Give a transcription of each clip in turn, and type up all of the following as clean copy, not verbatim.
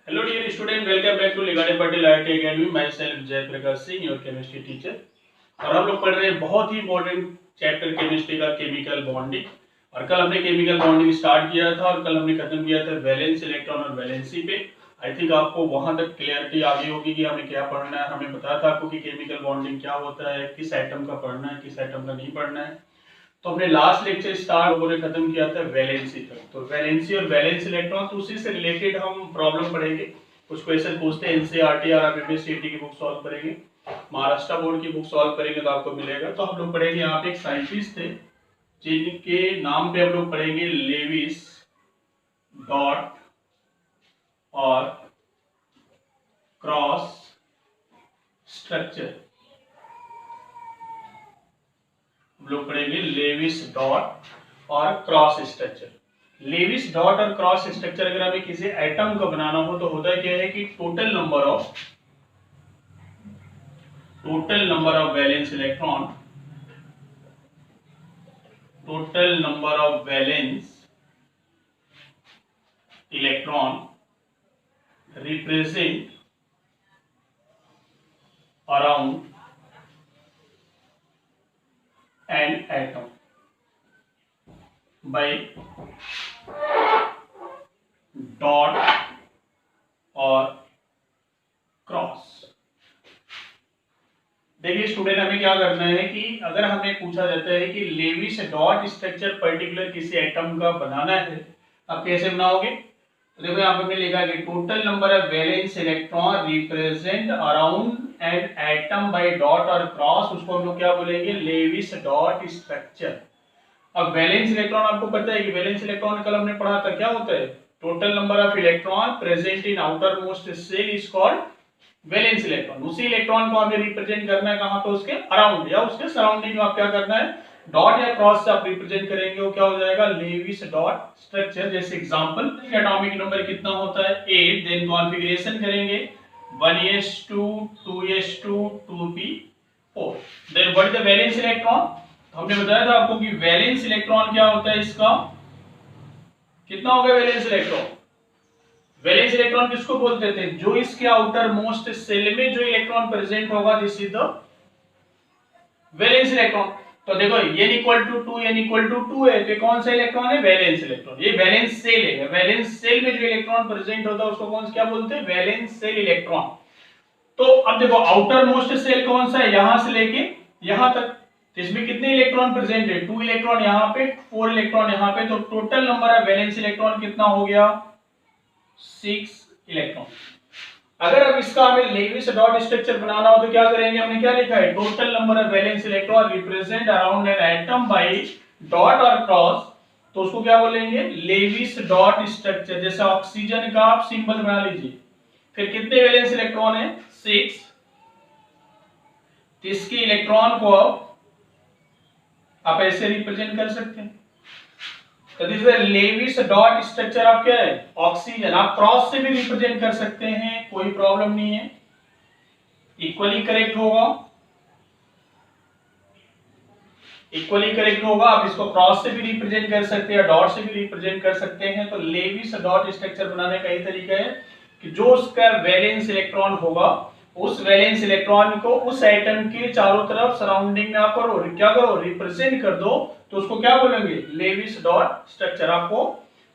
Hello dear student, welcome back to Ligade Patil IIT Academy. Myself Jay Prakash Singh, your chemistry teacher. और हम लोग पढ़ रहे हैं बहुत ही इंपॉर्टेंट चैप्टर केमिस्ट्री का केमिकल बॉन्डिंग। और कल हमने केमिकल बॉन्डिंग स्टार्ट किया था और कल हमने खत्म किया था वैलेंस इलेक्ट्रॉन और वैलेंसी पे। आई थिंक आपको वहां तक क्लियरिटी आ गई होगी कि हमें क्या पढ़ना है। हमें बताया था आपको कि केमिकल बॉन्डिंग क्या होता है, किस एटम का पढ़ना है, किस एटम का नहीं पढ़ना है। तो हमने लास्ट लेक्चर स्टार्ट लोगों ने खत्म किया था वैलेंसी तक। तो वैलेंसी और वैलेंस इलेक्ट्रॉन, तो उसी से रिलेटेड हम प्रॉब्लम पढ़ेंगे। कुछ क्वेश्चन पूछते हैं एनसीईआरटी और आप एमपीएससी की बुक सॉल्व करेंगे, महाराष्ट्र बोर्ड की बुक सॉल्व करेंगे तो आपको मिलेगा। तो हम लोग पढ़ेंगे, यहाँ पे एक साइंटिस्ट थे जिनके नाम पे हम लोग पढ़ेंगे लेविस डॉट और क्रॉस स्ट्रक्चर। हम लोग पढ़ेंगे लेविस डॉट और क्रॉस स्ट्रक्चर। लेविस डॉट और क्रॉस स्ट्रक्चर अगर हमें किसी एटम का बनाना हो तो होता क्या है कि total number of valence electron, total number of valence electron represent around an atom by dot और क्रॉस। देखिए स्टूडेंट, हमें क्या करना है कि अगर हमें पूछा जाता है कि लेविस डॉट स्ट्रक्चर पर्टिकुलर किसी एटम का बनाना है, आप कैसे बनाओगे? तो देखो यहाँ पे हमने लिखा है कि total number of valence electron represent around an atom by dot और क्रॉस, उसको हम लोग क्या बोलेंगे? Lewis dot structure. अब वैलेंस इलेक्ट्रॉन आपको पता है कि वैलेंस इलेक्ट्रॉन कल हमने पढ़ा था, क्या होता है? Total number of electron present in outer most shell is called valence electron. उसी इलेक्ट्रॉन को हमें रिप्रेजेंट करना है कहां पे? उसके अराउंड या उसके सराउंडिंग में। आप क्या करना है? डॉट या क्रॉस से आप रिप्रेजेंट करेंगे, वो क्या हो जाएगा? Lewis dot structure. जैसे एग्जांपल, एटॉमिक नंबर कितना होता है? 8। देन कॉन्फ़िगरेशन करेंगे 1s2 2s2 2p4। Then what is the valence electron? हमने बताया था आपको कि वैलेंस इलेक्ट्रॉन क्या होता है, इसका कितना होगा वैलेंस इलेक्ट्रॉन? वैलेंस इलेक्ट्रॉन किसको बोलते थे? जो इसके आउटर मोस्ट सेल में जो इलेक्ट्रॉन प्रेजेंट होगा, this is the valence electron. तो देखो n equal to 2 n equal to 2 है, तो कौन सा इलेक्ट्रॉन है? Valence electron. ये वैलेंस सेल है। वैलेंस सेल में जो इलेक्ट्रॉन प्रेजेंट होता है उसको कौन क्या बोलते हैं? Valence shell electron. तो अब देखो आउटर मोस्ट सेल कौन सा है? यहां से लेके यहां तक, इसमें कितने इलेक्ट्रॉन प्रेजेंट है? 2 इलेक्ट्रॉन यहाँ पे, 4 इलेक्ट्रॉन यहाँ पे। तो total number of valence electron कितना हो गया? 6 इलेक्ट्रॉन। अगर अब इसका हमें लेविस डॉट स्ट्रक्चर बनाना हो तो क्या करेंगे? हमने क्या लिखा है? Total number of valence electron represent around an atom by dot और क्रॉस, तो उसको क्या बोलेंगे? Lewis dot structure. जैसे ऑक्सीजन का आप सिंबल बना लीजिए, फिर कितने वैलेंस इलेक्ट्रॉन है? 6। तो इसके इलेक्ट्रॉन को आप ऐसे रिप्रेजेंट कर सकते हैं। तो this is Lewis dot structure. आप क्या है? ऑक्सीजन। आप क्रॉस से भी रिप्रेजेंट कर सकते हैं, कोई प्रॉब्लम नहीं है, इक्वली करेक्ट होगा, इक्वली करेक्ट होगा। आप इसको क्रॉस से भी रिप्रेजेंट कर सकते हैं, डॉट से भी रिप्रेजेंट कर सकते हैं। तो लेविस डॉट स्ट्रक्चर बनाने का यही तरीका है कि जो उसका वैलेंस इलेक्ट्रॉन होगा, उस वैलेंस इलेक्ट्रॉन को उस एटम के चारों तरफ सराउंडिंग में आप करो, क्या करो? रिप्रेजेंट कर दो। तो उसको क्या बोलेंगे? Lewis dot structure. आपको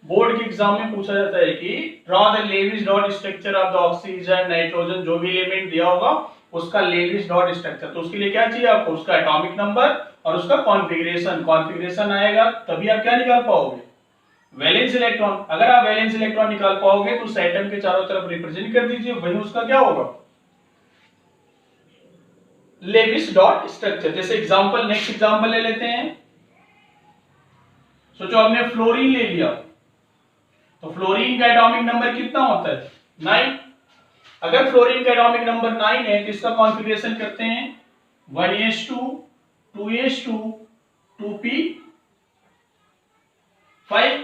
बोर्ड के एग्जाम में पूछा जाता है कि draw the Lewis dot structure of the oxygen, nitrogen, जो भी एलिमेंट दिया होगा उसका लेविस डॉट स्ट्रक्चर। तो उसके लिए क्या चाहिए आपको? उसका एटॉमिक नंबर और उसका कॉन्फ़िगरेशन। कॉन्फ़िगरेशन आएगा तभी आप क्या निकाल पाओगे? Valence electron. अगर आप वैलेंस इलेक्ट्रॉन निकाल पाओगे तो उस एटम के चारों तरफ रिप्रेजेंट कर दीजिए, वही उसका क्या होगा? Lewis dot structure. जैसे एग्जांपल, नेक्स्ट एग्जांपल ले लेते हैं। सोचो हमने फ्लोरीन ले लिया, तो फ्लोरीन का एटॉमिक नंबर कितना होता है? 9। अगर फ्लोरीन का एटॉमिक नंबर 9 है तो इसका कॉन्फ़िगरेशन करते हैं 1s2 2s2 2p5,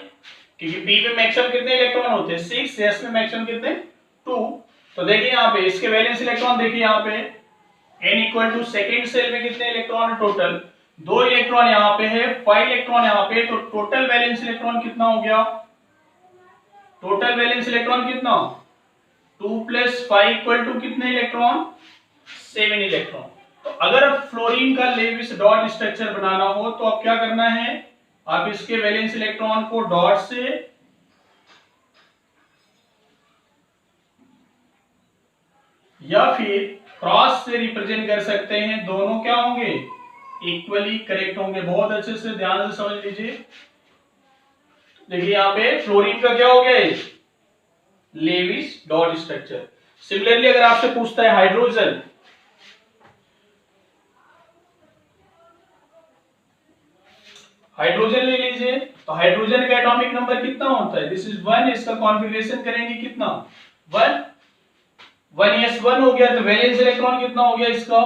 क्योंकि p में मैक्सिमम कितने इलेक्ट्रॉन होते हैं? 6। s में मैक्सिमम कितने? 2। तो देखिए यहाँ पे इसके वैलेंस इलेक्ट्रॉन, देखिए यहाँ पे n equal to second shell में कितने इलेक्ट्रॉन है? टोटल 2 इलेक्ट्रॉन यहाँ पे है, 5 इलेक्ट्रॉन यहाँ पे। तो टोटल वैलेंस इलेक्ट्रॉन कितना हो गया? टोटल वैलेंस इलेक्ट्रॉन कितना? 2 + 5 = कितने इलेक्ट्रॉन? 7 इलेक्ट्रॉन। तो अगर फ्लोरीन का लेविस डॉट स्ट्रक्चर बनाना हो तो अब क्या करना है, आप इसके वैलेंस इलेक्ट्रॉन को डॉट से या फिर क्रॉस से रिप्रेजेंट कर सकते हैं। दोनों क्या होंगे? इक्वली करेक्ट होंगे। बहुत अच्छे से ध्यान से समझ लीजिए। देखिए यहां पे फ्लोरीन का क्या हो गया, लेविस डॉट स्ट्रक्चर। सिमिलरली अगर आपसे पूछता है हाइड्रोजन, हाइड्रोजन ले लीजिए, तो हाइड्रोजन का एटॉमिक नंबर कितना होता है? This is 1। इसका कॉन्फ़िगरेशन करेंगे कितना? 1 1s1 हो गया। तो वैलेंस इलेक्ट्रॉन कितना हो गया इसका?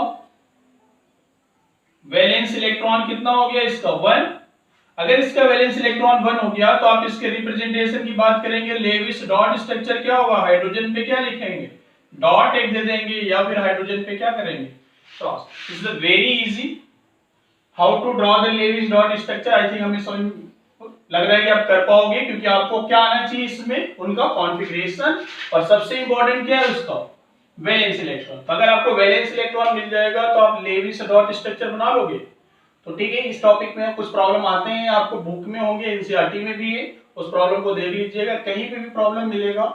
वैलेंस इलेक्ट्रॉन कितना हो गया इसका? 1। अगर इसका वैलेंस इलेक्ट्रॉन 1 हो गया तो आप इसके रिप्रेजेंटेशन की बात करेंगे, लेविस डॉट स्ट्रक्चर क्या होगा? हाइड्रोजन पे क्या लिखेंगे? डॉट एक दे देंगे, या फिर हाइड्रोजन पे क्या करेंगे? Cross. This is very easy how to draw the Lewis dot structure. I think हमें समझ लग रहा है कि आप कर पाओगे, क्योंकि आपको क्या आना चाहिए इसमें? उनका कॉन्फ़िगरेशन, और सबसे इंपॉर्टेंट क्या है उसका? Valence electron. तो अगर आपको वैलेंस इलेक्ट्रॉन मिल जाएगा तो आप लेविस डॉट स्ट्रक्चर बना लोगे। तो ठीक है, इस टॉपिक में कुछ प्रॉब्लम आते हैं, आपको बुक में होंगे, एनसीईआरटी में भी है, उस प्रॉब्लम को देख लीजिएगा। कहीं पे भी प्रॉब्लम मिलेगा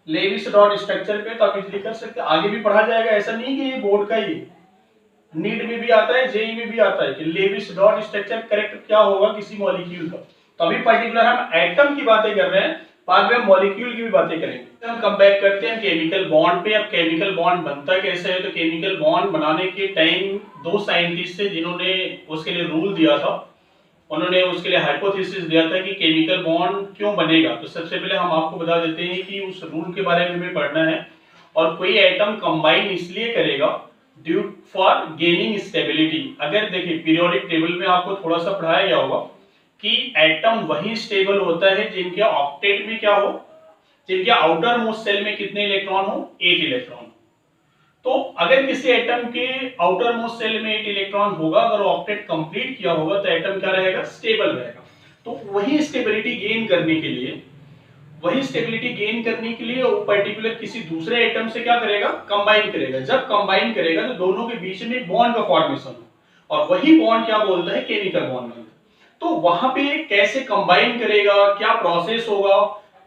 लेविस डॉट स्ट्रक्चर पे तो आप इजीली कर सकते हैं। आगे भी पढ़ा जाएगा, ऐसा नहीं कि ये बोर्ड का ही, नीट में भी आता है, जेई में भी आता है कि लेविस डॉट स्ट्रक्चर करेक्ट क्या होगा किसी मॉलिक्यूल का। तो अभी पर्टिकुलर हम एटम की बातें कर रहे हैं, बाद में मॉलिक्यूल की भी बातें करेंगे। हम कम बैक करते हैं केमिकल बॉन्ड पे। अब केमिकल बॉन्ड बनता कैसे है? तो केमिकल बॉन्ड बनाने के टाइम दो साइंटिस्ट थे जिन्होंने उसके लिए रूल दिया था, उन्होंने उसके लिए हाइपोथेसिस दिया था कि केमिकल बॉन्ड क्यों बनेगा। तो सबसे पहले हम आपको बता देते हैं कि उस रूल के बारे में हमें पढ़ना है। और कोई एटम कंबाइन इसलिए करेगा ड्यू फॉर गेनिंग स्टेबिलिटी। अगर देखिए पीरियोडिक टेबल में आपको थोड़ा सा पढ़ाया गया होगा कि एटम वही स्टेबल होता है जिनके ऑक्टेट में क्या हो, जिनके आउटर मोस्ट सेल में कितने इलेक्ट्रॉन हो? 8 इलेक्ट्रॉन। तो अगर किसी एटम के आउटर मोस्ट सेल में 8 इलेक्ट्रॉन होगा, अगर ऑक्टेट कंप्लीट किया होगा तो एटम क्या रहेगा? स्टेबल रहेगा। तो वही स्टेबिलिटी गेन करने के लिए, वही स्टेबिलिटी गेन करने के लिए वो पर्टिकुलर किसी दूसरे एटम से क्या करेगा? कंबाइन करेगा। जब कंबाइन करेगा तो दोनों के बीच में बॉन्ड का फॉर्मेशन हो, और वही बॉन्ड क्या बोलता है? केमिकल बॉन्ड बनता है। तो वहां पे कैसे कंबाइन करेगा, क्या प्रोसेस होगा,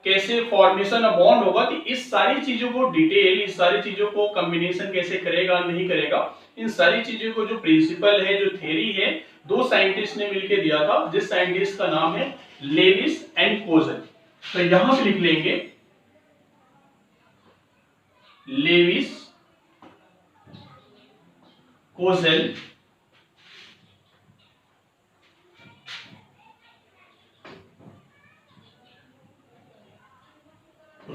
कैसे फॉर्मेशन ऑफ बॉन्ड होगा, तो इस सारी चीजों को डिटेल, इस सारी चीजों को कॉम्बिनेशन कैसे करेगा नहीं करेगा, इन सारी चीजों को जो प्रिंसिपल है, जो थ्योरी है, दो साइंटिस्ट ने मिलकर दिया था, जिस साइंटिस्ट का नाम है लेविस एंड कोजल। तो यहां पे लिख लेंगे लेविस कोजल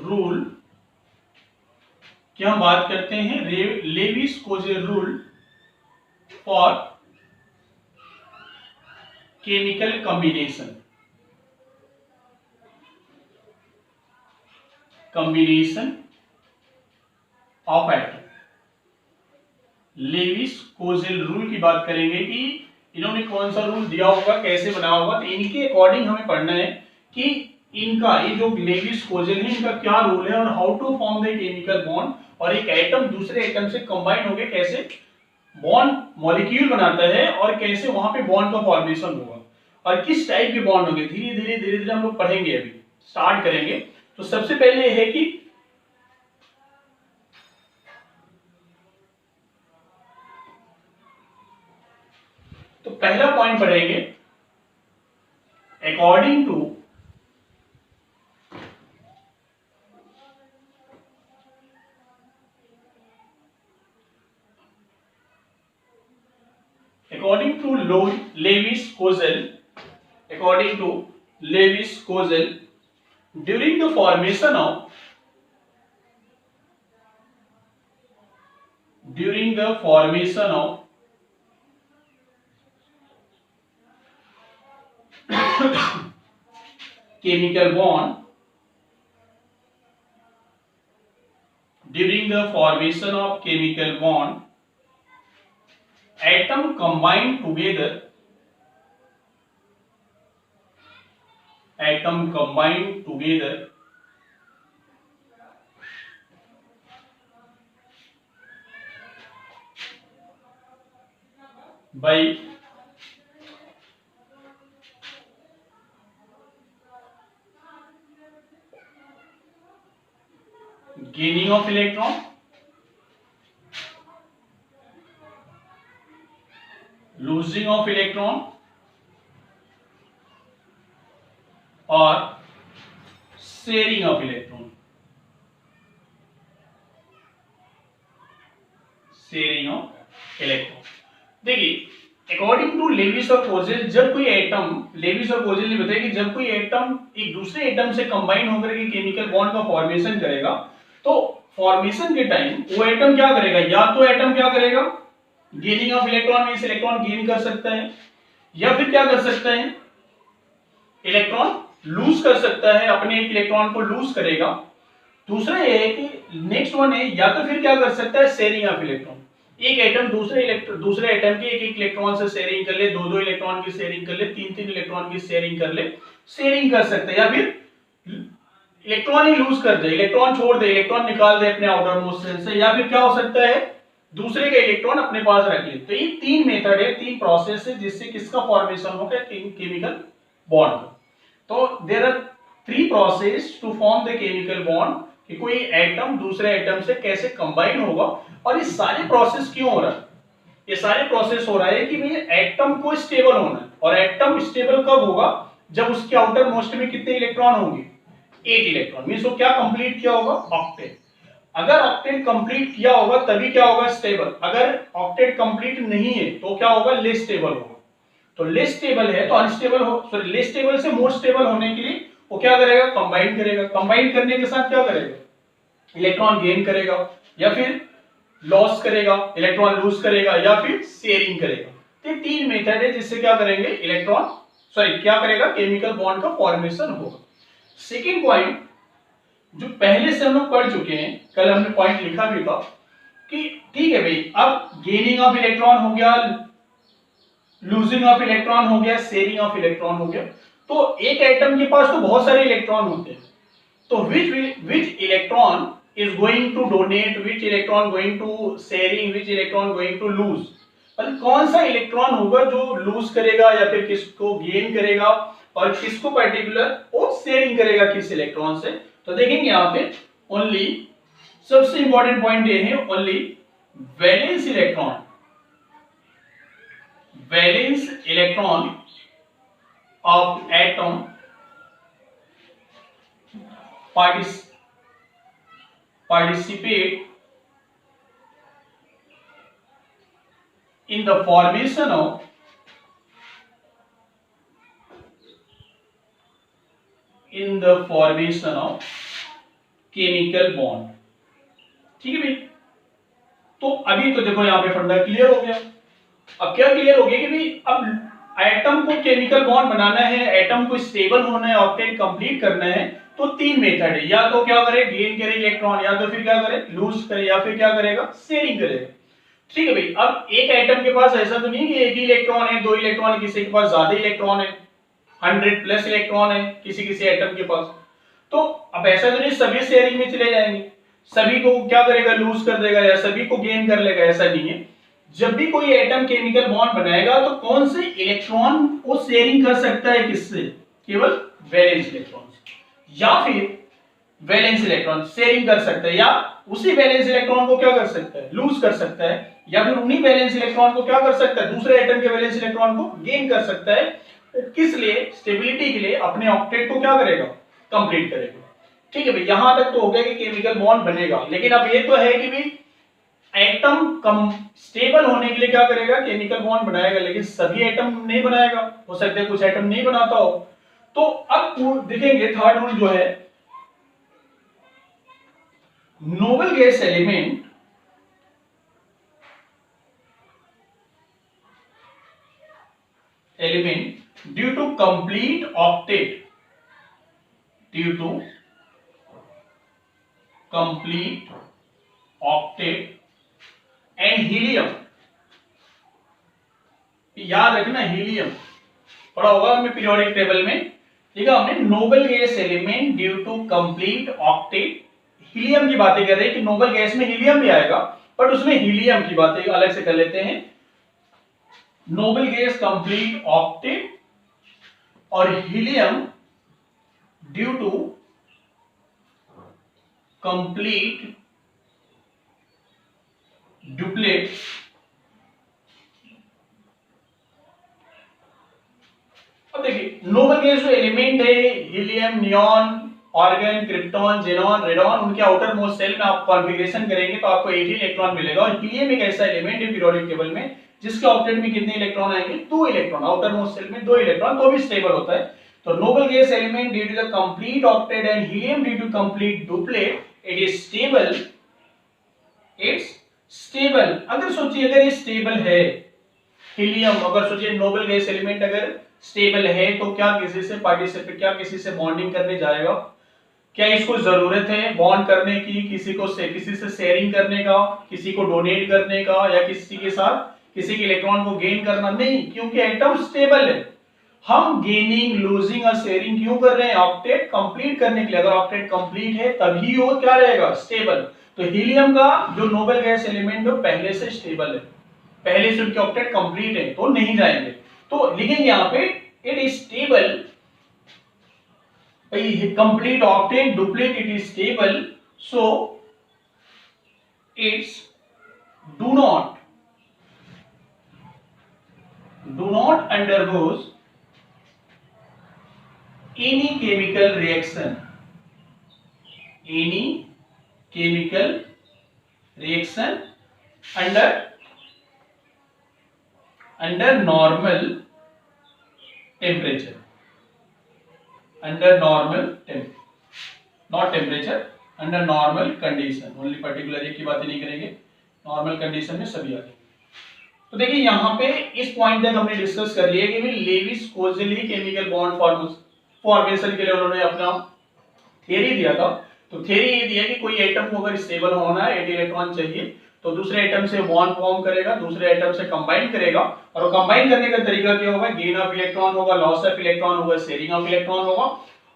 रूल की हम बात करते हैं, Lewis Kossel rule for chemical combination of atom. Lewis Kossel rule की बात करेंगे कि इन्होंने कौन सा रूल दिया होगा, कैसे बनाया होगा। तो इनके अकॉर्डिंग हमें पढ़ना है कि इनका ये जो लेविस कोजल है, इनका क्या रूल है, और how to form the chemical bond, और एक एटम दूसरे एटम से कंबाइन होकर कैसे बॉन्ड मॉलिक्यूल बनाता है, और कैसे वहां पे बॉन्ड का फॉर्मेशन होगा, और किस टाइप के बॉन्ड होंगे। धीरे धीरे धीरे धीरे हम लोग पढ़ेंगे, अभी स्टार्ट करेंगे। तो सबसे पहले है कि तो पहला पॉइंट पढ़ेंगे according to Lewis Kozel, according to Lewis Kozel, during the formation of chemical bond, during the formation of chemical bond, atom combine together by gaining of electron, losing of electron और sharing of electron, sharing of electron। देखिए according to Levi's और कोजेल, जब कोई atom, Levi's और कोजेल ने बताया कि जब कोई एटम एक दूसरे एटम से कंबाइन होकर के केमिकल बॉन्ड का फॉर्मेशन करेगा, तो फॉर्मेशन के टाइम वो एटम क्या करेगा, या तो एटम क्या करेगा, gaining of electron means electron gain कर सकता है, या फिर क्या कर सकता है, इलेक्ट्रॉन लूज कर सकता है, अपने एक इलेक्ट्रॉन को लूज करेगा। दूसरा ये है कि नेक्स्ट वन है, या तो फिर क्या कर सकता है, शेयरिंग ऑफ इलेक्ट्रॉन, एक एटम दूसरे एटम के एक इलेक्ट्रॉन से शेयरिंग कर ले, दो इलेक्ट्रॉन की शेयरिंग कर ले, तीन इलेक्ट्रॉन की शेयरिंग कर ले, शेयरिंग कर सकते हैं, या फिर इलेक्ट्रॉन ही लूज कर दे, इलेक्ट्रॉन छोड़ दे, इलेक्ट्रॉन निकाल दे अपने आउटर मोस्ट शेल से, या फिर क्या हो सकता है, दूसरे का इलेक्ट्रॉन अपने पास रख ले। तो ये तीन मेथड है, तीन प्रोसेस है जिससे किसका फॉर्मेशन होगा, केमिकल बॉन्ड का। तो there are three process to form the chemical bond, कि कोई एटम दूसरे एटम से कैसे कंबाइन होगा। और ये सारे प्रोसेस क्यों हो रहा है, ये सारे प्रोसेस हो रहा है कि भाई एटम को स्टेबल होना है, और एटम स्टेबल कब होगा, जब उसके आउटर मोस्ट में कितने इलेक्ट्रॉन होंगे, 8 इलेक्ट्रॉन, मींस वो क्या कंप्लीट किया होगा, ऑक्टेट। अगर ऑक्टेट कंप्लीट किया होगा तभी क्या होगा, स्टेबल। अगर ऑक्टेट कंप्लीट नहीं है तो क्या होगा, लेस स्टेबल होगा। तो लेस स्टेबल है तो अनस्टेबल हो, सॉरी लेस स्टेबल से मोर स्टेबल होने के लिए वो क्या करेगा, कंबाइन करेगा। कंबाइन करने के साथ क्या करेगा, इलेक्ट्रॉन गेन करेगा, या फिर लॉस करेगा, इलेक्ट्रॉन लूज करेगा, या फिर शेयरिंग करेगा। तो तीन मेथड है जिससे क्या करेंगे, इलेक्ट्रॉन सॉरी क्या करेगा, केमिकल बॉन्ड का फॉर्मेशन होगा। सेकेंड पॉइंट जो पहले से हम लोग पढ़ चुके हैं, कल हमने पॉइंट लिखा भी था कि ठीक है भाई, अब गेनिंग ऑफ इलेक्ट्रॉन हो गया, लूजिंग ऑफ इलेक्ट्रॉन हो गया, शेयरिंग ऑफ इलेक्ट्रॉन हो गया। तो एक एटम के पास तो बहुत सारे इलेक्ट्रॉन होते हैं, तो which electron is going to donate, which electron going to sharing, which electron going to lose, मतलब कौन सा इलेक्ट्रॉन होगा जो लूज करेगा या फिर किसको गेन करेगा, और किसको पर्टिकुलर वो शेयरिंग करेगा किस इलेक्ट्रॉन से। तो देखेंगे यहाँ पे ओनली सबसे इंपॉर्टेंट पॉइंट ये है, only valence electron of atom participate in the formation of chemical bond। ठीक है भाई, तो अभी तो देखो यहाँ पे फंडा क्लियर हो गया। अब क्या क्लियर हो गया कि भाई अब एटम को केमिकल बॉन्ड बनाना है, एटम को स्टेबल होना है, ऑक्टेट कंप्लीट करना है, तो तीन मेथड है, या तो क्या करे, गेन करे इलेक्ट्रॉन, या तो फिर क्या करे, लूज करे, या फिर क्या करेगा, शेयरिंग करेगा। ठीक है भाई, अब एक एटम के पास ऐसा तो नहीं कि एक ही इलेक्ट्रॉन है, दो इलेक्ट्रॉन, किसी के पास ज्यादा इलेक्ट्रॉन है, 100 प्लस इलेक्ट्रॉन है किसी एटम के पास। तो अब ऐसा तो नहीं सभी शेयरिंग में चले जाएंगे, सभी को क्या करेगा, लूज कर देगा, या सभी को गेन कर लेगा, ऐसा नहीं है। जब भी कोई एटम केमिकल बॉन्ड बनाएगा तो कौन से इलेक्ट्रॉन को शेयरिंग कर सकता है, किससे, केवल वैलेंस इलेक्ट्रॉन से, या फिर वैलेंस इलेक्ट्रॉन शेयरिंग कर सकता है, या उसी वैलेंस इलेक्ट्रॉन को क्या कर सकता है, लूज कर सकता है, या फिर उन्हीं वैलेंस इलेक्ट्रॉन को क्या कर सकता है, दूसरे एटम के वैलेंस इलेक्ट्रॉन को गेन कर सकता है। किस लिए, स्टेबिलिटी के लिए, अपने ऑक्टेट को क्या करेगा, कंप्लीट करेगा। ठीक है भाई, यहां तक तो हो गया कि केमिकल बॉन्ड बनेगा, लेकिन अब ये तो है कि भाई एटम कम स्टेबल होने के लिए क्या करेगा, केमिकल बॉन्ड बनाएगा, लेकिन सभी एटम नहीं बनाएगा, हो सकता है कुछ एटम नहीं बनाता हो। तो अब देखेंगे थर्ड रूल जो है, noble gas element due to complete octet, and helium, याद रखना हीलियम पढ़ा होगा हमें पीरियोडिक टेबल में, ठीक है, हमने noble gas element due to complete octet, helium की बातें कर रहे हैं कि नोबल गैस में हीलियम भी आएगा, बट उसमें हीलियम की बातें अलग से कर लेते हैं। नोबल गैस कंप्लीट ऑक्टेट और helium due to complete duplet. अब देखिए नोबल गैस जो एलिमेंट है helium, neon, argon, krypton, xenon, radon, उनके आउटर मोस्ट सेल में आप कॉन्फ़िगरेशन करेंगे तो आपको 80 इलेक्ट्रॉन मिलेगा। और हीलियम एक ऐसा एलिमेंट है पीरियोडिक टेबल में जिसके ऑक्टेट में कितने इलेक्ट्रॉन आएंगे? 2 इलेक्ट्रॉन। आउटर मोस्ट सेल में 2 इलेक्ट्रॉन, तो भी स्टेबल होता है। तो noble gas element due to the complete octet and helium due to complete duplet it is stable. It's stable. अगर सोचिए अगर ये स्टेबल है हीलियम, अगर सोचिए नोबल गैस एलिमेंट अगर स्टेबल है तो क्या किसी से पार्टिसिपेट, क्या किसी से बॉन्डिंग करने जाएगा? क्या इसको जरूरत है बॉन्ड करने की, किसी से शेयरिंग करने का, किसी को डोनेट करने का, या किसी के साथ किसी के इलेक्ट्रॉन को गेन करना? नहीं, क्योंकि एटम स्टेबल है। हम गेनिंग, लूजिंग और शेयरिंग क्यों कर रहे हैं? ऑक्टेट कंप्लीट करने के लिए। अगर ऑक्टेट कंप्लीट है तभी वो क्या रहेगा? स्टेबल। तो हीलियम का जो नोबल गैस एलिमेंट है पहले से स्टेबल है, पहले से उनके ऑक्टेट कंप्लीट है, तो नहीं जाएंगे। तो लिखेंगे यहां पे it is stable, complete octet duplet, it is stable, so it's do not undergoes any chemical reaction, any chemical reaction under normal temperature, under normal temp, not temperature, under normal condition, only particular एक की बातें नहीं करेंगे, normal condition में सभी आ जाएंगे। तो देखिए यहाँ पे इस पॉइंट तक हमने डिस्कस कर लिया कि भाई लेविस कोजेली केमिकल बॉन्ड फॉर्मेशन के लिए उन्होंने अपना थियरी दिया था। तो थियरी ये दिया कि कोई एटम को अगर स्टेबल होना है 80 इलेक्ट्रॉन चाहिए तो दूसरे एटम से बॉन्ड फॉर्म करेगा, दूसरे एटम से कंबाइन करेगा, और कंबाइन करने का तरीका क्या होगा? गेन ऑफ इलेक्ट्रॉन होगा, लॉस ऑफ इलेक्ट्रॉन होगा, शेयरिंग ऑफ इलेक्ट्रॉन होगा।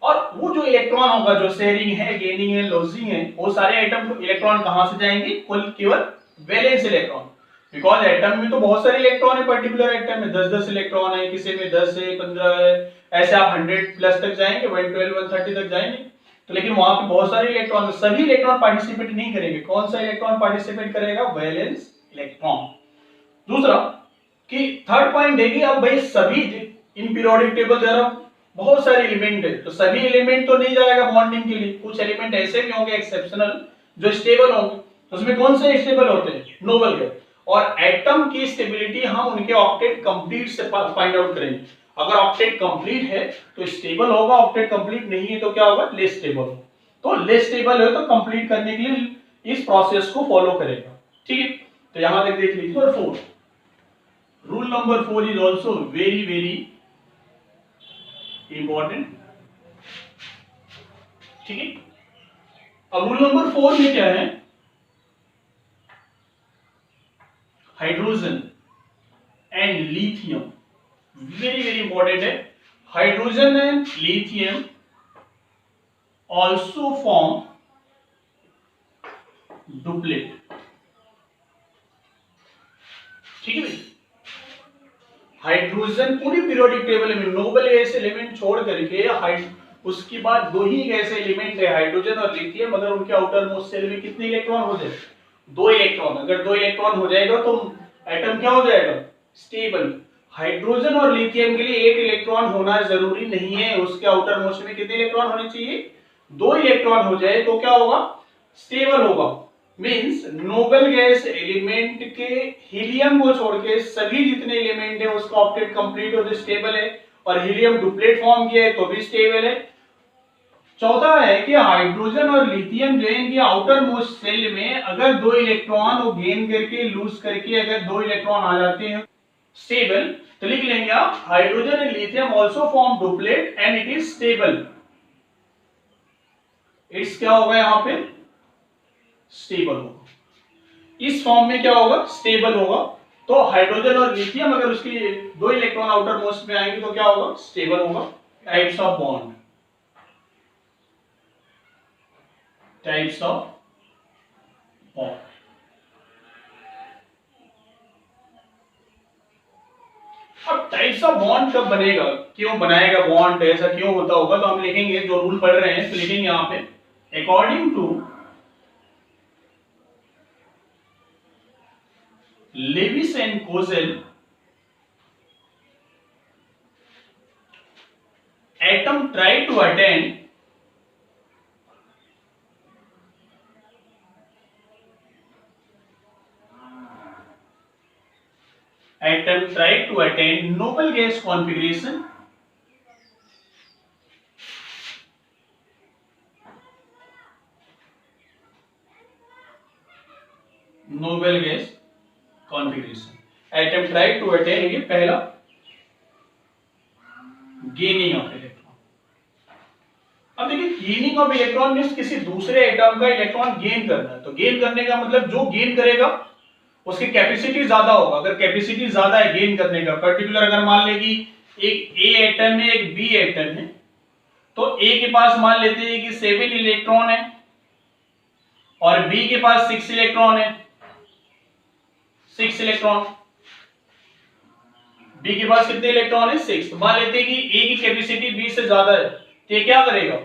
और वो जो इलेक्ट्रॉन होगा, जो शेयरिंग है, गेनिंग है, लॉसिंग है, वो सारे एटम को इलेक्ट्रॉन कहां से जाएंगे? केवल वैलेंस इलेक्ट्रॉन। बिकॉज एटम में तो बहुत सारे इलेक्ट्रॉन है, पर्टिकुलर एटम में 10-10 इलेक्ट्रॉन है, किसी में 10 है, 15 है, ऐसे आप 100 प्लस तक जाएंगे, 112, 130 तक जाएंगे। तो लेकिन वहां पे बहुत सारे इलेक्ट्रॉन, सभी इलेक्ट्रॉन पार्टिसिपेट नहीं करेंगे। कौन सा इलेक्ट्रॉन पार्टिसिपेट करेगा? Valence electron. दूसरा कि थर्ड पॉइंट है कि अब भाई सभी इन पीरियोडिक टेबल जरा बहुत सारे एलिमेंट है, तो सभी एलिमेंट तो नहीं जाएगा बॉन्डिंग के लिए। कुछ एलिमेंट ऐसे भी होंगे एक्सेप्शनल जो स्टेबल होंगे। तो उसमें कौन से स्टेबल होते हैं? Noble gas. और एटम की स्टेबिलिटी हम उनके ऑक्टेट कंप्लीट से फाइंड आउट करेंगे। अगर ऑक्टेट कंप्लीट है तो स्टेबल होगा, ऑक्टेट कंप्लीट नहीं है तो क्या होगा? Less stable. तो लेस स्टेबल है तो कंप्लीट करने के लिए इस प्रोसेस को फॉलो करेगा। ठीक है, तो यहां तक देख लीजिए। और 4 rule number 4 is also very very important. ठीक है, अब रूल नंबर 4 में क्या है? Hydrogen and lithium, very very important है। Hydrogen and lithium also form duplet. ठीक है भाई, हाइड्रोजन पूरी पीरियोडिक टेबल में नोबल गैस एलिमेंट छोड़ करके उसके बाद दो ही गैस एलिमेंट है, हाइड्रोजन और लिथियम। अगर उनके आउटर मोस्ट सेल में कितने इलेक्ट्रॉन हो जाए? 2 इलेक्ट्रॉन। अगर 2 इलेक्ट्रॉन हो जाएगा तो एटम क्या हो जाएगा? स्टेबल। हाइड्रोजन और लिथियम के लिए 8 इलेक्ट्रॉन होना जरूरी नहीं है, उसके आउटर मोस्ट में कितने इलेक्ट्रॉन होने चाहिए? 2 इलेक्ट्रॉन हो जाए तो क्या होगा? स्टेबल होगा। मींस नोबल गैस एलिमेंट के हीलियम को छोड़ के सभी जितने एलिमेंट है उसका ऑक्टेट कंप्लीट हो तो स्टेबल है, और हीलियम डुप्लेट फॉर्म किया है तो भी स्टेबल है। चौथा है कि हाइड्रोजन और लिथियम जो है इनके आउटर मोस्ट सेल में अगर 2 इलेक्ट्रॉन वो गेन करके लूज करके अगर 2 इलेक्ट्रॉन आ जाते हैं स्टेबल, तो लिख लेंगे आप hydrogen and lithium also form duplet and it is stable. It's क्या होगा यहां पे? स्टेबल होगा। इस फॉर्म में क्या होगा? स्टेबल होगा। तो हाइड्रोजन और लिथियम अगर उसकी 2 इलेक्ट्रॉन आउटर मोस्ट में आएंगे तो क्या होगा? स्टेबल होगा। Types of bond, types of bond. अब टाइप्स ऑफ बॉन्ड कब बनेगा, क्यों बनाएगा बॉन्ड, ऐसा क्यों होता होगा, तो हम लिखेंगे जो रूल पढ़ रहे हैं तो लिखेंगे यहाँ पे according to Lewis and Kossel atom try to attain noble gas configuration atom try to attain, ये पहला गेनिंग ऑफ इलेक्ट्रॉन। अब देखिए गेनिंग ऑफ इलेक्ट्रॉन मींस किसी दूसरे एटम का इलेक्ट्रॉन गेन करना है, तो गेन करने का मतलब जो गेन करेगा उसकी कैपेसिटी ज्यादा होगा। अगर कैपेसिटी ज्यादा है गेन करने का, पर्टिकुलर अगर मान ले कि एक ए एटम है एक बी एटम है, तो ए के पास मान लेते हैं कि 7 इलेक्ट्रॉन है और बी के पास 6 इलेक्ट्रॉन है, 6 इलेक्ट्रॉन, बी के पास कितने इलेक्ट्रॉन है 6। तो मान लेते हैं कि ए की कैपेसिटी बी से ज्यादा है, तो ये क्या करेगा,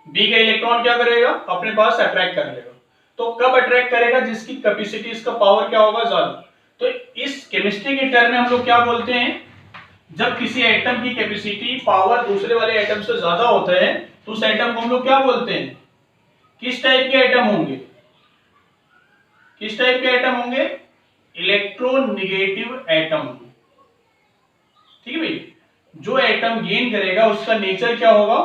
बी का इलेक्ट्रॉन क्या करेगा अपने पास अट्रैक्ट कर लेगा। तो कब अट्रैक्ट करेगा, जिसकी कैपेसिटी इसका पावर क्या होगा ज्यादा। तो इस केमिस्ट्री के टर्म में हम लोग क्या बोलते हैं, जब किसी एटम की कैपेसिटी पावर दूसरे वाले एटम से ज्यादा होता है तो उस एटम को हम लोग क्या बोलते हैं, किस टाइप के एटम होंगे, किस टाइप के एटम होंगे, इलेक्ट्रोनेगेटिव एटम। ठीक है भाई, जो एटम गेन करेगा उसका नेचर क्या होगा,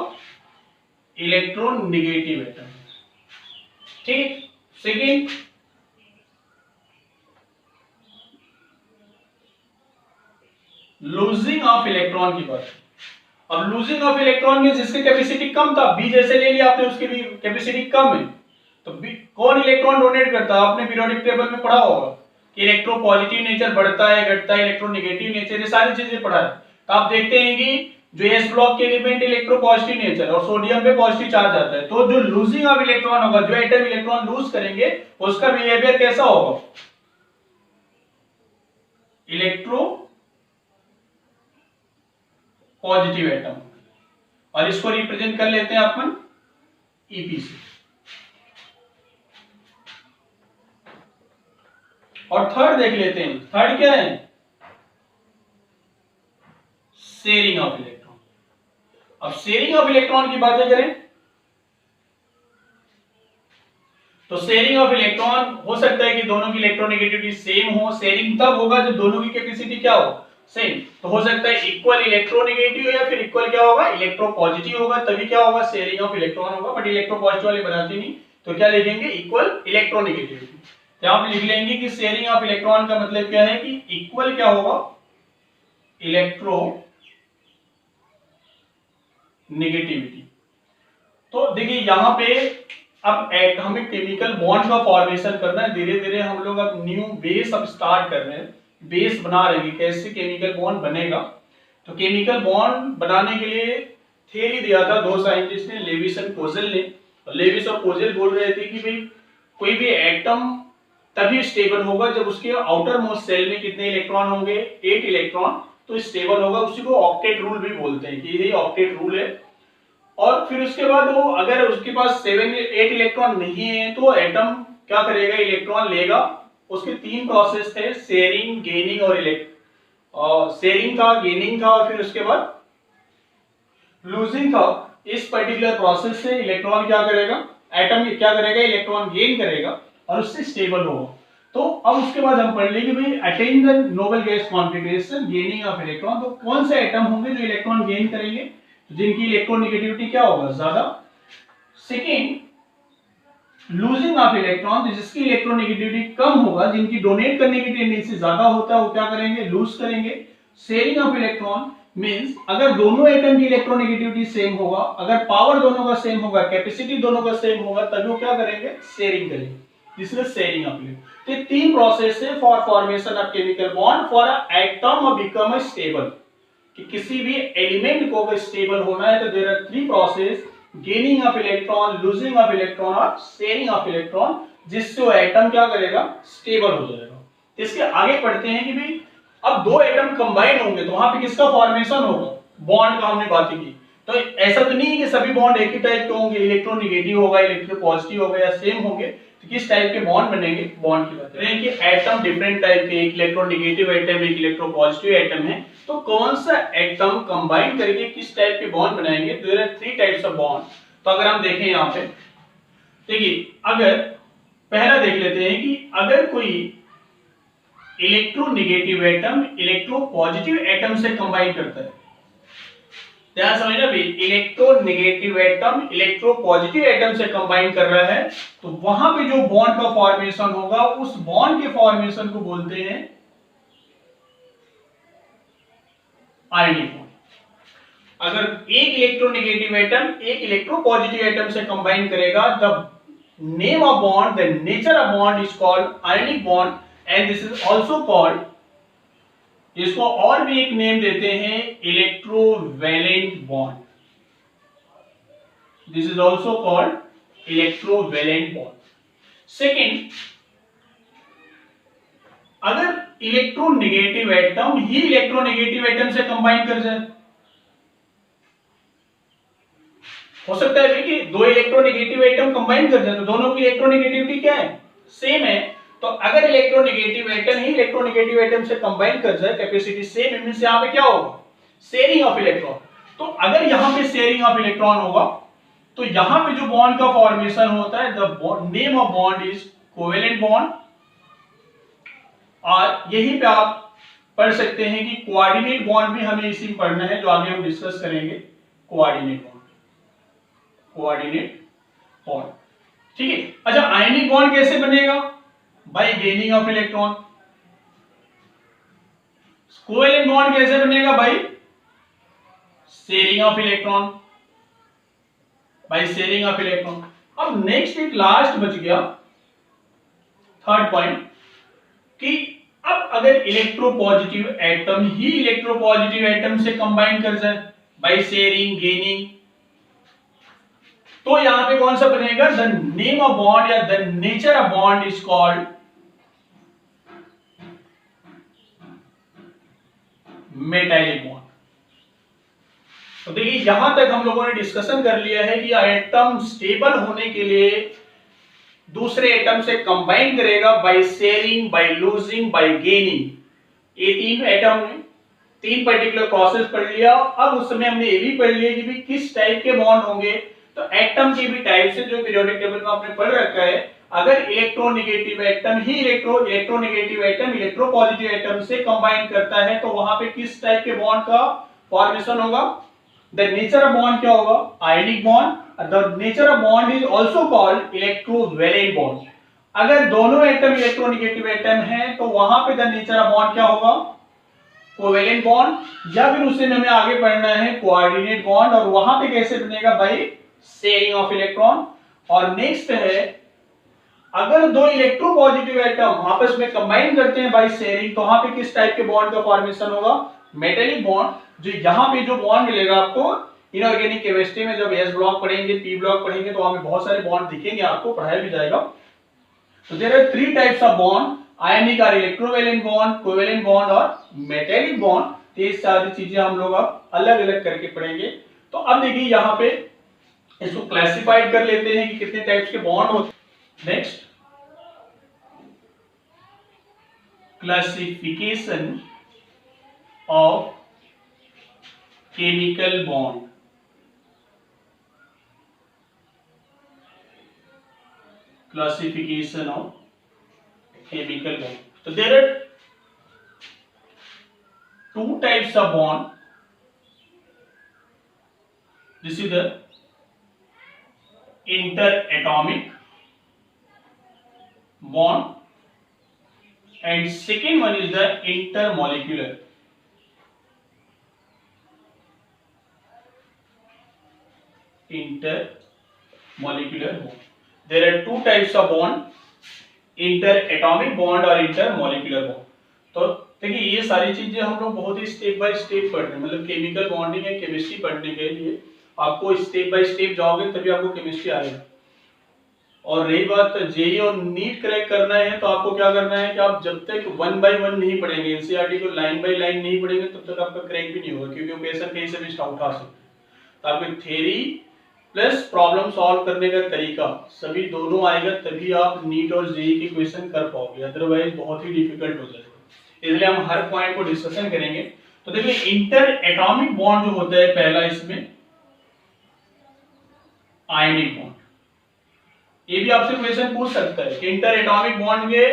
इलेक्ट्रोनेगेटिव एटम। ठीक है, सेकेंड लूजिंग ऑफ इलेक्ट्रॉन की बात। अब लूजिंग ऑफ इलेक्ट्रॉन में जिसकी कैपेसिटी कम था, बी जैसे ले लिया आपने, उसकी भी कैपेसिटी कम है, तो कौन इलेक्ट्रॉन डोनेट करता है, आपने पीरियोडिक टेबल में पढ़ा होगा कि इलेक्ट्रोपॉजिटिव नेचर बढ़ता है घटता है, इलेक्ट्रोनेगेटिव नेचर, ये सारी चीजें पढ़ा है। तो आप देखते हैं कि जो एस ब्लॉक के एलिमेंट इलेक्ट्रोपॉजिटिव नेचर और सोडियम पे पॉजिटिव चार्ज आता है, तो जो लूजिंग ऑफ इलेक्ट्रॉन होगा, जो एटम इलेक्ट्रॉन लूज करेंगे उसका बिहेवियर कैसा होगा, इलेक्ट्रो पॉजिटिव एटम, और इसको रिप्रेजेंट कर लेते हैं अपन ईपी से। और थर्ड देख लेते हैं, थर्ड क्या है, शेयरिंग ऑफ इलेक्ट्रॉन। अब शेयरिंग ऑफ इलेक्ट्रॉन की बातें करें तो शेयरिंग ऑफ इलेक्ट्रॉन हो सकता है कि दोनों की इलेक्ट्रोनेगेटिविटी सेम हो। शेयरिंग तब होगा जब दोनों की कैपेसिटी क्या हो, सेम। तो हो सकता है इक्वल इलेक्ट्रोनेगेटिव या फिर इक्वल क्या होगा, इलेक्ट्रोपॉजिटिव होगा, तभी क्या होगा, शेयरिंग ऑफ इलेक्ट्रॉन होगा। बट इलेक्ट्रोपॉजिटिव वाली बनाती नहीं, तो क्या लिखेंगे, इक्वल इलेक्ट्रोनेगेटिविटी। तो आप लिख लेंगे कि शेयरिंग ऑफ इलेक्ट्रॉन का मतलब क्या है कि इक्वल क्या होगा, इलेक्ट्रो नेगेटिविटी। तो देखिए यहां पे अब हमें केमिकल बॉन्ड का फॉर्मेशन करना है। धीरे धीरे हम लोग अब न्यू बेस अब स्टार्ट कर रहे हैं, बेस बना रहे हैं कैसे केमिकल बॉन्ड बनेगा। तो केमिकल बॉन्ड बनाने के लिए थ्योरी दिया था दो साइंटिस्ट ने, लेविस एंड कोजेल ने। लेविस और कोजेल बोल रहे थे कि भाई कोई भी एटम तभी स्टेबल होगा जब उसके आउटर मोस्ट सेल में कितने इलेक्ट्रॉन होंगे, 8 इलेक्ट्रॉन, तो स्टेबल होगा। उसी को ऑक्टेट रूल भी बोलते हैं कि यही ऑक्टेट रूल है। और फिर उसके बाद वो अगर उसके पास 8 इलेक्ट्रॉन नहीं है तो एटम क्या करेगा, इलेक्ट्रॉन लेगा। उसके 3 प्रोसेस थे, शेयरिंग, गेनिंग और शेयरिंग का, गेनिंग का और फिर उसके बाद लूजिंग का। इस पर्टिकुलर प्रोसेस से इलेक्ट्रॉन क्या करेगा, एटम क्या करेगा, इलेक्ट्रॉन गेन करेगा और उससे स्टेबल होगा। तो अब उसके बाद हम पढ़ लेंगे भाई attain the noble gas configuration, gaining of electron. तो कौन से एटम होंगे जो इलेक्ट्रॉन गेन करेंगे, जिनकी इलेक्ट्रोनेगेटिविटी क्या होगा, ज्यादा। सेकेंड लूजिंग ऑफ इलेक्ट्रॉन, जिसकी इलेक्ट्रोनेगेटिविटी कम होगा, जिनकी डोनेट करने की टेंडेंसी ज्यादा होता है, वो क्या करेंगे, लूज करेंगे। शेयरिंग ऑफ इलेक्ट्रॉन मींस अगर दोनों एटम की इलेक्ट्रोनेगेटिविटी सेम होगा, अगर पावर दोनों का सेम होगा, कैपेसिटी दोनों का सेम होगा, तभी वो क्या करेंगे, शेयरिंग करेंगे। This is sharing of electron. तो 3 प्रोसेस है for formation of chemical bond for a atom और बिकम स्टेबल। कि किसी भी एलिमेंट को स्टेबल होना है तो there are 3 process, gaining of electron, losing of electron और शेयरिंग ऑफ इलेक्ट्रॉन, जिससे वो एटम क्या करेगा, स्टेबल हो जाएगा। इसके आगे पढ़ते हैं कि भाई अब दो एटम कंबाइन होंगे तो वहां पे किसका फॉर्मेशन होगा, बॉन्ड का हमने बात की। तो ऐसा तो नहीं है कि सभी बॉन्ड एक ही टाइप के होंगे, इलेक्ट्रोनेगेटिव होगा, इलेक्ट्रोपॉजिटिव होगा या सेम होंगे। तो किस टाइप के बॉन्ड बनेंगे, बॉन्ड की बात करें कि एटम डिफरेंट टाइप के, एक इलेक्ट्रोनेगेटिव एटम, एक इलेक्ट्रोपॉजिटिव एटम है, तो कौन सा एटम कंबाइन करके किस टाइप के बॉन्ड बनाएंगे। There are three types of bond. तो अगर हम देखें यहाँ पे, देखिए अगर पहला देख लेते हैं कि अगर कोई इलेक्ट्रोनेगेटिव एटम इलेक्ट्रोपॉजिटिव एटम से कंबाइन करता है, ध्यान समझना भाई, इलेक्ट्रोनेगेटिव एटम इलेक्ट्रोपॉजिटिव एटम से कंबाइन कर रहा है, तो वहां पे जो बॉन्ड का फॉर्मेशन होगा उस बॉन्ड के फॉर्मेशन को बोलते हैं आयनिक बॉन्ड। अगर एक इलेक्ट्रोनेगेटिव एटम एक इलेक्ट्रोपॉजिटिव एटम से कंबाइन करेगा, the name of bond, the nature of bond is called ionic bond, and this is also called, इसको और भी एक नेम देते हैं electrovalent bond. This is also called electrovalent bond. Second, अगर इलेक्ट्रोनेगेटिव एटम ही electronegative atom से combine कर जाए, हो सकता है कि दो इलेक्ट्रोनेगेटिव एटम कंबाइन कर जाए तो दोनों की इलेक्ट्रोनेगेटिविटी क्या है, सेम है। तो अगर इलेक्ट्रोनेगेटिव एटम ही इलेक्ट्रोनेगेटिव एटम से कंबाइन कर जाए, कैपेसिटी सेम, इनमें से यहां पे क्या होगा, शेयरिंग ऑफ इलेक्ट्रॉन। तो अगर यहां पे शेयरिंग ऑफ इलेक्ट्रॉन होगा तो यहां पे जो बॉन्ड का फॉर्मेशन होता है, the name of bond is covalent bond. और यहीं पे आप पढ़ सकते हैं कि कोऑर्डिनेट बॉन्ड भी हमें इसी में पढ़ना है, जो आगे हम डिस्कस करेंगे, कोऑर्डिनेट बॉन्ड, कोऑर्डिनेट बॉन्ड, ठीक है। अच्छा, आयनिक बॉन्ड कैसे बनेगा, bye gaining of electron. Covalent bond कैसे बनेगा, by sharing of electron, by sharing of electron. अब नेक्स्ट एक लास्ट बच गया, थर्ड पॉइंट, कि अब अगर इलेक्ट्रोपॉजिटिव एटम ही इलेक्ट्रोपॉजिटिव एटम से कंबाइन कर जाए बाय शेयरिंग, गेनिंग, तो यहां पे कौन सा बनेगा, द नेम ऑफ बॉन्ड या the nature of bond is called metallic bond. तो देखिए यहां तक हम लोगों ने डिस्कशन कर लिया है कि एटम स्टेबल होने के लिए दूसरे एटम से कंबाइन करेगा by sharing, by losing, bye gaining. ये तीन एटम ने तीन पर्टिकुलर प्रोसेस पढ़ लिया। अब उस समय हमने ये भी पढ़ लिया कि भी किस टाइप के बॉन्ड होंगे। तो एटम के भी टाइप से जो पीरियोडिक टेबल में आपने पढ़ रखा है, अगर इलेक्ट्रोनेगेटिव एटम ही इलेक्ट्रोनेगेटिव एटम इलेक्ट्रोपॉजिटिव एटम से कंबाइन करता है तो वहां पे किस टाइप के बॉन्ड का फॉर्मेशन होगा, द नेचर ऑफ बॉन्ड क्या होगा, ionic bond. The nature of bond is also called electrovalent bond. अगर दोनों एटम इलेक्ट्रोनेगेटिव एटम है तो वहां पे द नेचर ऑफ बॉन्ड क्या होगा, कोवेलेंट बॉन्ड, या फिर उससे हमें आगे पढ़ना है कोऑर्डिनेट बॉन्ड, और वहां पे कैसे बनेगा, बाय शेयरिंग ऑफ इलेक्ट्रॉन। और नेक्स्ट है, अगर दो इलेक्ट्रोपॉजिटिव एटम आपस में कंबाइन करते हैं बाय शेयरिंग तो वहां पे किस टाइप के बॉन्ड का फॉर्मेशन होगा, मेटेलिक बॉन्ड। जो यहाँ पे जो बॉन्ड मिलेगा आपको इनऑर्गेनिक केमिस्ट्री में, जब एस ब्लॉक पढ़ेंगे, पी ब्लॉक पढ़ेंगे, तो वहां पे बहुत सारे बॉन्ड दिखेंगे आपको, पढ़ाया भी जाएगा। तो there are three types of bond, ionic और इलेक्ट्रोवैलेंट बॉन्ड, कोवेलेंट बॉन्ड और मेटेलिक बॉन्ड। ये सारी चीजें हम लोग अब अलग अलग करके पढ़ेंगे। तो अब देखिए यहाँ पे इसको क्लासिफाइड कर लेते हैं कि कितने टाइप्स के बॉन्ड होते हैं। Next, classification of chemical bond. Classification of chemical bond. तो there are two types of bond. This is the interatomic bond and second one is the intermolecular. Intermolecular bond. There are two types of bond, interatomic bond और intermolecular bond. तो देखिए ये सारी चीजें हम लोग बहुत ही स्टेप बाय स्टेप पढ़ रहे हैं, मतलब केमिकल बॉन्डिंग है केमिस्ट्री पढ़ने के लिए आपको स्टेप बाय स्टेप जाओगे तभी आपको केमिस्ट्री आएगा। और रही बात जेई और नीट क्रैक करना है तो आपको क्या करना है कि आप जब तक 1 बाय 1 नहीं पढ़ेंगे, एनसीईआरटी को लाइन बाय लाइन नहीं पढ़ेंगे तब तक आपका क्रैक भी नहीं होगा, क्योंकि क्वेश्चन कहीं से भी उठा सकते हैं। तो आपकी थ्योरी प्लस प्रॉब्लम सॉल्व करने का तरीका सभी दोनों आएगा, तभी आप नीट और जेई के क्वेश्चन कर पाओगे, अदरवाइज बहुत ही डिफिकल्ट हो जाएगा। इसलिए हम हर पॉइंट को डिस्कशन करेंगे। तो देखिए इंटर एटॉमिक बॉन्ड जो होता है पहला, इसमें आयनिक बॉन्ड, ये भी आपसे क्वेश्चन पूछ सकता है कि इंटर एटॉमिक बॉन्ड के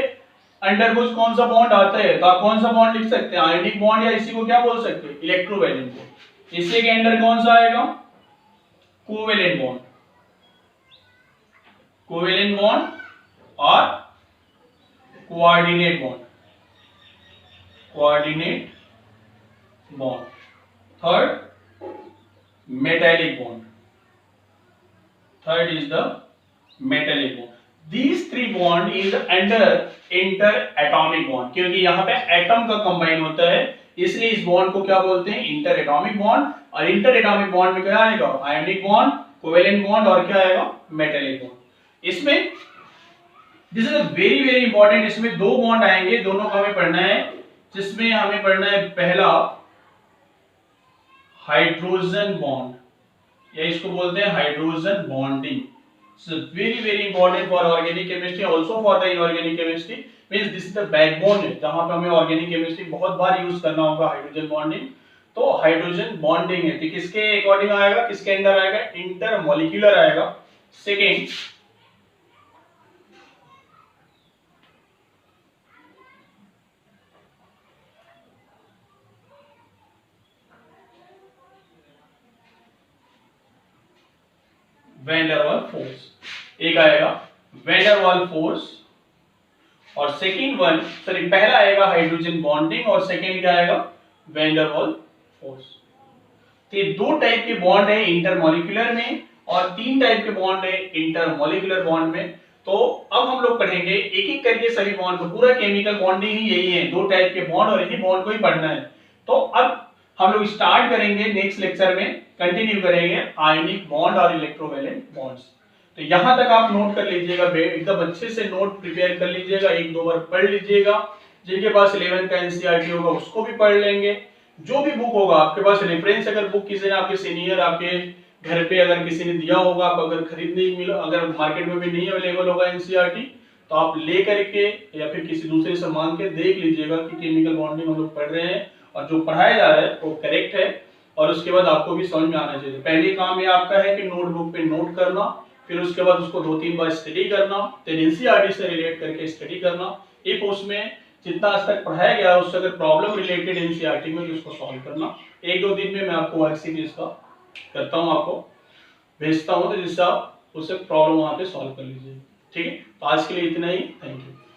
अंडर कुछ कौन सा बॉन्ड आता है, तो आप कौन सा बॉन्ड लिख सकते हैं, आयनिक बॉन्ड, या इसी को क्या बोल सकते हैं, इलेक्ट्रोवैलेंट बॉन्ड। इसी के अंडर कौन सा आएगा, कोवेलेंट बॉन्ड, कोवेलेंट बॉन्ड और coordinate bond, coordinate bond. Third metallic bond, third is the metallic bond. These three bond is under interatomic bond, क्योंकि यहाँ पे एटम का कंबाइन होता है, इसलिए इस बॉन्ड को क्या बोलते हैं, इंटर एटॉमिक बॉन्ड। और इंटर एटॉमिक बॉन्ड में क्या आएगा, आयनिक बॉन्ड, कोवेलेंट बॉन्ड और क्या आएगा, मेटालिक बॉन्ड। इसमें this is very very important, इसमें दो बॉन्ड आएंगे, दोनों का हमें पढ़ना है, जिसमें हमें पढ़ना है पहला हाइड्रोजन बॉन्ड, या इसको बोलते हैं hydrogen bonding. So very very important for organic chemistry, also for the inorganic chemistry, means this is the backbone है जहां पे हमें organic chemistry बहुत बार यूज करना होगा हाइड्रोजन बॉन्डिंग। तो हाइड्रोजन बॉन्डिंग है तो किसके अकॉर्डिंग आएगा, किसके अंदर आएगा, इंटरमॉलिक्यूलर आएगा। सेकेंड वैन डर वाल फोर्स, एक आएगा वैन डर वाल फोर्स और सेकेंड वन, सॉरी पहला आएगा हाइड्रोजन बॉन्डिंग और सेकेंड क्या आएगा, वैन डर वाल फोर्स। तो ये दो टाइप के बॉन्ड है इंटरमॉलिक्यूलर में और तीन टाइप के बॉन्ड है इंटरमॉलिक्यूलर बॉन्ड में। तो अब हम लोग पढ़ेंगे एक एक करके सभी बॉन्ड को, पूरा केमिकल बॉन्डिंग ही यही है, दो टाइप के बॉन्ड और इन्हीं बॉन्ड को ही पढ़ना है। तो अब हम लोग स्टार्ट करेंगे नेक्स्ट लेक्चर में, कंटिन्यू करेंगे आयनिक बॉन्ड और इलेक्ट्रोवैलेंट बॉन्ड्स। तो यहां तक आप नोट कर लीजिएगा, एकदम अच्छे से नोट प्रिपेयर कर लीजिएगा, एक दो बार पढ़ लीजिएगा। जिनके पास 11th का एनसीईआरटी होगा उसको भी पढ़ लेंगे, जो भी बुक होगा आपके पास रेफरेंस, अगर बुक किसी ने आपके सीनियर आपके घर पे अगर किसी ने दिया होगा, आप अगर खरीदने मिला, अगर मार्केट में भी नहीं अवेलेबल होगा एनसीईआरटी, तो आप ले करके या फिर किसी दूसरे से मांग के देख लीजिएगा कि केमिकल बॉन्डिंग हम लोग पढ़ रहे हैं और जो पढ़ाया जा रहा है वो करेक्ट है, और उसके बाद आपको भी समझ में आना चाहिए। पहले काम ये आपका है कि नोटबुक पे नोट करना, फिर उसके बाद उसको 2-3 बार स्टडी करना, फिर एनसीईआरटी से रिलेट करके स्टडी करना। एक उसमें जितना आज तक पढ़ाया गया उससे अगर प्रॉब्लम रिलेटेड एनसीईआरटी में उसको सॉल्व करना। 1-2 दिन में मैं आपको वर्कशीट इसका करता हूँ, आपको भेजता हूँ, तो जिससे आप उससे प्रॉब्लम वहाँ पे सॉल्व कर लीजिए। ठीक है, तो आज के लिए इतना ही, थैंक यू।